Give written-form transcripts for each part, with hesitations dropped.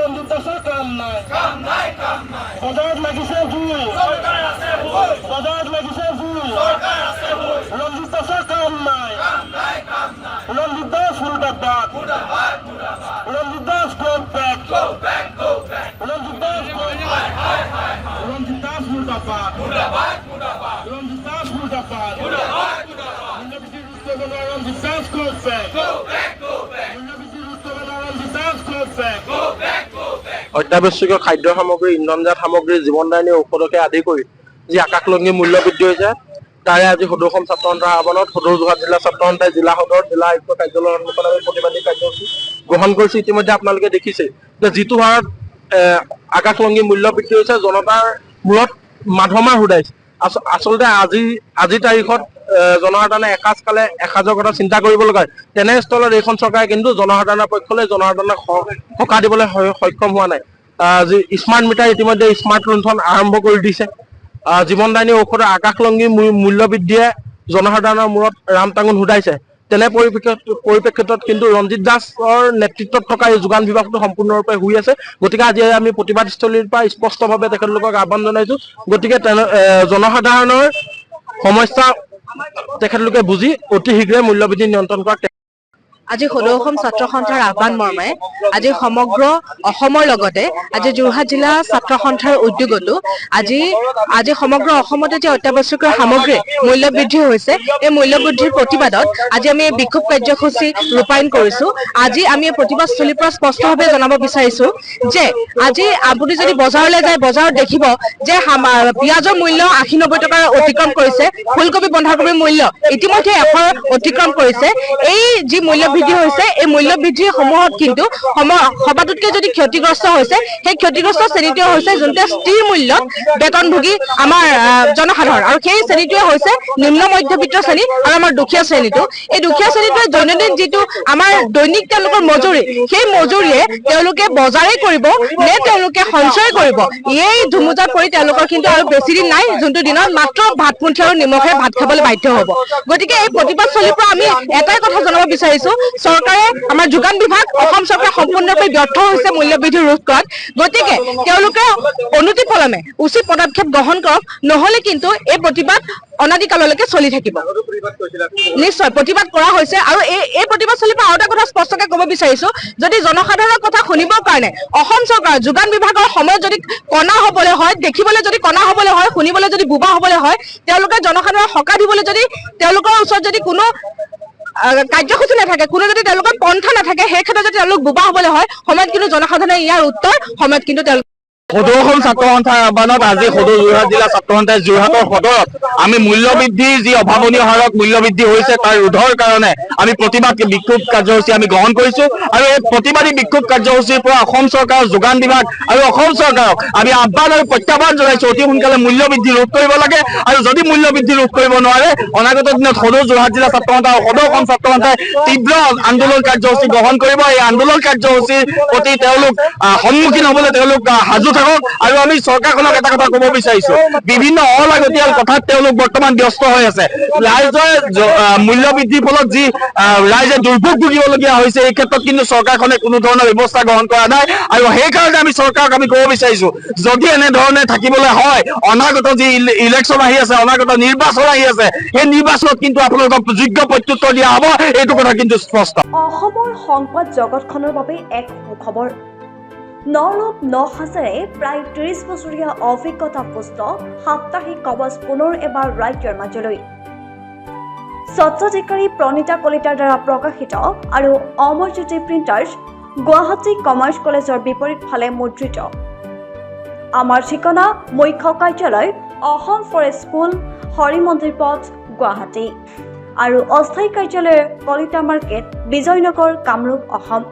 ৰঞ্জিত দাসেৰ কাম নাই বজাৰত লাগিছে জুই বজাৰত লাগিছে জুই রঞ্জিত দাসের কাম নাই রঞ্জিত দাস মুর্দাবাদ রঞ্জিত দাস গো ব্যাক রঞ্জিত দাস রঞ্জিত দাস মুর্দাবাদ রঞ্জিত দাস মুর্দাবাদ রঞ্জিত দাস গো ব্যাক অত্যাৱশ্যকীয় খাদ্য সামগ্ৰী ইন্ধনজাত সামগ্ৰী জীৱনদায়িনী ঔষধকে আদি কৰি যি আকাশলংঘী মূল্য বৃদ্ধি হৈছে তাৰে আজি সদৌ অসম ছাত্ৰ সন্থাৰ আহ্বানত সদৌ যোৰহাট জিলা ছাত্ৰ সন্থাই জিলা সদৰ জিলা আয়ুক্ত কাৰ্যালয়ৰ সন্মুখত আমি প্ৰতিবাদী কাৰ্যসূচী গ্ৰহণ কৰিছে। ইতিমধ্যে আপোনালোকে দেখিছে যে যিটো হাৰত আকাশলংঘী মূল্য বৃদ্ধি হৈছে জনতাৰ মূৰত মাধমাৰ সুদাইছে। আচলতে আজিৰ তাৰিখত জনসাধাৰণে এসাঁজ খালে এসাঁজৰ কথা চিন্তা কৰিব লগা হয়। তেনেস্থলত এইখন চৰকাৰে কিন্তু জনসাধাৰণৰ পক্ষলৈ জনসাধাৰণক সকাহ দিবলৈ সক্ষম হোৱা নাই। যি স্মাৰ্ট মিটাৰ ইতিমধ্যে স্মাৰ্ট লুণ্ঠন আৰম্ভ কৰি দিছে। জীৱনদায়িনী ঔষধৰ আকাশলংঘী মূল্য বৃদ্ধিয়ে জনসাধাৰণৰ মূৰত ৰামটাঙোন সুদাইছে। তেনে পৰিপ্ৰেক্ষিতত কিন্তু ৰঞ্জিত দাসৰ নেতৃত্বত থকা এই যোগান বিভাগটো সম্পূৰ্ণৰূপে শুই আছে। গতিকে আজি আমি প্ৰতিবাদস্থলীৰ পৰা স্পষ্টভাৱে তেখেতলোকক আহ্বান জনাইছো। গতিকে জনসাধাৰণৰ সমস্যা তেখেতলোকে বুজি অতি শীঘ্ৰে মূল্যবৃদ্ধি নিয়ন্ত্ৰণ কৰা আজি সদৌ অসম ছাত্ৰ সন্থাৰ আহ্বান মৰ্মে আজি সমগ্ৰ অসমৰ লগতে আজি যোৰহাট জিলা ছাত্ৰ সন্থাৰ উদ্যোগতো আজি সমগ্ৰ অসমতে যে অত্যাৱশ্যকীয় সামগ্ৰী মূল্য বৃদ্ধি হৈছে এই মূল্য বৃদ্ধিৰ প্ৰতিবাদত আজি আমি বিক্ষোভ কাৰ্যসূচী ৰূপায়ণ কৰিছো। আজি আমি প্ৰতিবাদস্থলীৰ পৰা স্পষ্টভাৱে জনাব বিচাৰিছো যে আজি আপুনি যদি বজাৰলৈ যায় বজাৰত দেখিব যে পিঁয়াজৰ মূল্য ৮০-৯০ টকাৰ অতিক্ৰম কৰিছে। ফুলকবি বন্ধাকবিৰ মূল্য ইতিমধ্যে ১০০ অতিক্ৰম কৰিছে। এই যি মূল্য বৃদ্ধি হৈছে এই মূল্য বৃদ্ধিৰ সমূহত কিন্তু সবাতোতকৈ যদি ক্ষতিগ্ৰস্ত হৈছে সেই ক্ষতিগ্ৰস্ত শ্ৰেণীটোৱে হৈছে যোনটোৱে স্থিৰ মূল্যত বেতনভোগী আমাৰ জনসাধাৰণ আৰু সেই শ্ৰেণীটোৱে হৈছে নিম্ন মধ্যবিত্ত শ্ৰেণী আৰু আমাৰ দুখীয়া শ্ৰেণীটো। এই দুখীয়া শ্ৰেণীটোৱে দৈনন্দিন যিটো আমাৰ দৈনিক তেওঁলোকৰ মজুৰি সেই মজুৰিয়ে তেওঁলোকে বজাৰেই কৰিব নে তেওঁলোকে সঞ্চয় কৰিব এই ধুমুজাত পৰি তেওঁলোকৰ কিন্তু আৰু বেছি দিন নাই যোনটো দিনত মাত্ৰ ভাতমুঠি আৰু নিমখে ভাত খাবলৈ বাধ্য হ'ব। গতিকে এই প্ৰতিবাদস্থলীৰ পৰা আমি এটাই কথা জনাব বিচাৰিছো চৰকাৰে আমাৰ যোগান বিভাগ অসম চৰকাৰ সম্পূৰ্ণৰূপে ব্যৰ্থ হৈছে মূল্য বৃদ্ধি ৰোধ কৰাত। গতিকে তেওঁলোকে অনতিপলমে উচিত পদক্ষেপ গ্ৰহণ কৰক নহলে কিন্তু এই প্ৰতিবাদ অনাদিকাললৈকে চলি থাকিব। নিশ্চয় প্ৰতিবাদ কৰা হৈছে আৰু এই প্ৰতিবাদস্থলীৰ পৰা আৰু এটা কথা স্পষ্টকে ক'ব বিচাৰিছো যদি জনসাধাৰণৰ কথা শুনিবৰ কাৰণে অসম চৰকাৰ যোগান বিভাগৰ সময়ত যদি কণা হ'বলৈ হয় দেখিবলৈ যদি কণা হ'বলৈ হয় শুনিবলৈ যদি বোবা হ'বলৈ হয় তেওঁলোকে জনসাধাৰণক সকাহ দিবলৈ যদি তেওঁলোকৰ ওচৰত যদি কোনো কাৰ্যসূচী নাথাকে কোনো যদি তেওঁলোকৰ পন্থা নাথাকে সেই ক্ষেত্ৰত যদি তেওঁলোক বোবা হ'বলৈ হয় সময়ত কিন্তু জনসাধাৰণে ইয়াৰ উত্তৰ সময়ত কিন্তু তেওঁলোক সদৌ অসম ছাত্ৰ সন্থাৰ আহ্বানত আজি সদৌ যোৰহাট জিলা ছাত্ৰ সন্থাই যোৰহাটৰ সদৰত আমি মূল্য বৃদ্ধি যি অভাৱনীয় হাৰত মূল্য বৃদ্ধি হৈছে তাৰ ৰোধৰ কাৰণে আমি প্ৰতিবাদ বিক্ষোভ কাৰ্যসূচী আমি গ্ৰহণ কৰিছো আৰু এই প্ৰতিবাদী বিক্ষোভ কাৰ্যসূচীৰ পৰা অসম চৰকাৰৰ যোগান বিভাগ আৰু অসম চৰকাৰক আমি আহ্বান আৰু প্ৰত্যাহ্বান জনাইছো অতি সোনকালে মূল্য বৃদ্ধি ৰোধ কৰিব লাগে আৰু যদি মূল্য বৃদ্ধি ৰোধ কৰিব নোৱাৰে অনাগত দিনত সদৌ যোৰহাট জিলা ছাত্ৰ সন্থা আৰু সদৌ অসম ছাত্ৰ সন্থাই তীব্ৰ আন্দোলন কাৰ্যসূচী গ্ৰহণ কৰিব। এই আন্দোলন কাৰ্যসূচীৰ প্ৰতি তেওঁলোক সন্মুখীন হ'বলৈ তেওঁলোক সাজু থাকক। আৰু আমি চৰকাৰখনক এটা কথা ক'ব বিচাৰিছো বিভিন্ন অলাগতিয়াল কথাত তেওঁলোক বৰ্তমান ব্যস্ত হৈ আছে। ৰাইজৰ মূল্য বৃদ্ধিৰ ফলত যি ৰাইজে দুৰ্ভোগ ভুগিবলগীয়া হৈছে এই ক্ষেত্ৰত কিন্তু চৰকাৰখনে কোনো ধৰণৰ ব্যৱস্থা গ্ৰহণ কৰা নাই আৰু সেইকাৰণে আমি চৰকাৰক আমি ক'ব বিচাৰিছো যদি এনেধৰণে থাকিবলৈ হয় অনাগত যি ইলেকশ্যন আহি আছে অনাগত নিৰ্বাচন আহি আছে সেই নিৰ্বাচনত কিন্তু আপোনালোকক যোগ্য প্ৰত্যুত্তৰ দিয়া হ'ব এইটো কথা কিন্তু স্পষ্ট। অসমৰ সংবাদ জগতখনৰ বাবে এক সুখবৰ নৰূপ নহাজেৰে প্ৰায় ৩০ বছৰীয়া অভিজ্ঞতা পুষ্ট সাপ্তাহিক কবচ পুনৰ এবাৰ ৰাজ্যৰ মাজলৈ স্বত্বাধিকাৰী প্ৰণীতা কলিতাৰ দ্বাৰা প্ৰকাশিত আৰু অমৰজ্যোতি প্ৰিণ্টাৰ্ছ গুৱাহাটী কমাৰ্চ কলেজৰ বিপৰীত ফালে মুদ্ৰিত। আমাৰ ঠিকনা মুখ্য কাৰ্যালয় অসম ফৰেষ্ট স্কুল হৰি মন্দিৰ পথ গুৱাহাটী আৰু অস্থায়ী কাৰ্যালয় কলিতা মাৰ্কেট বিজয়নগৰ কামৰূপ অসম।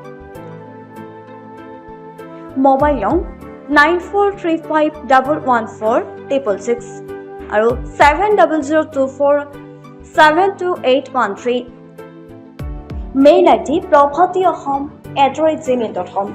মোবাইল নং 9435114666 আৰু 7024722813। Mail ID prabhati.ahom@gmail.com।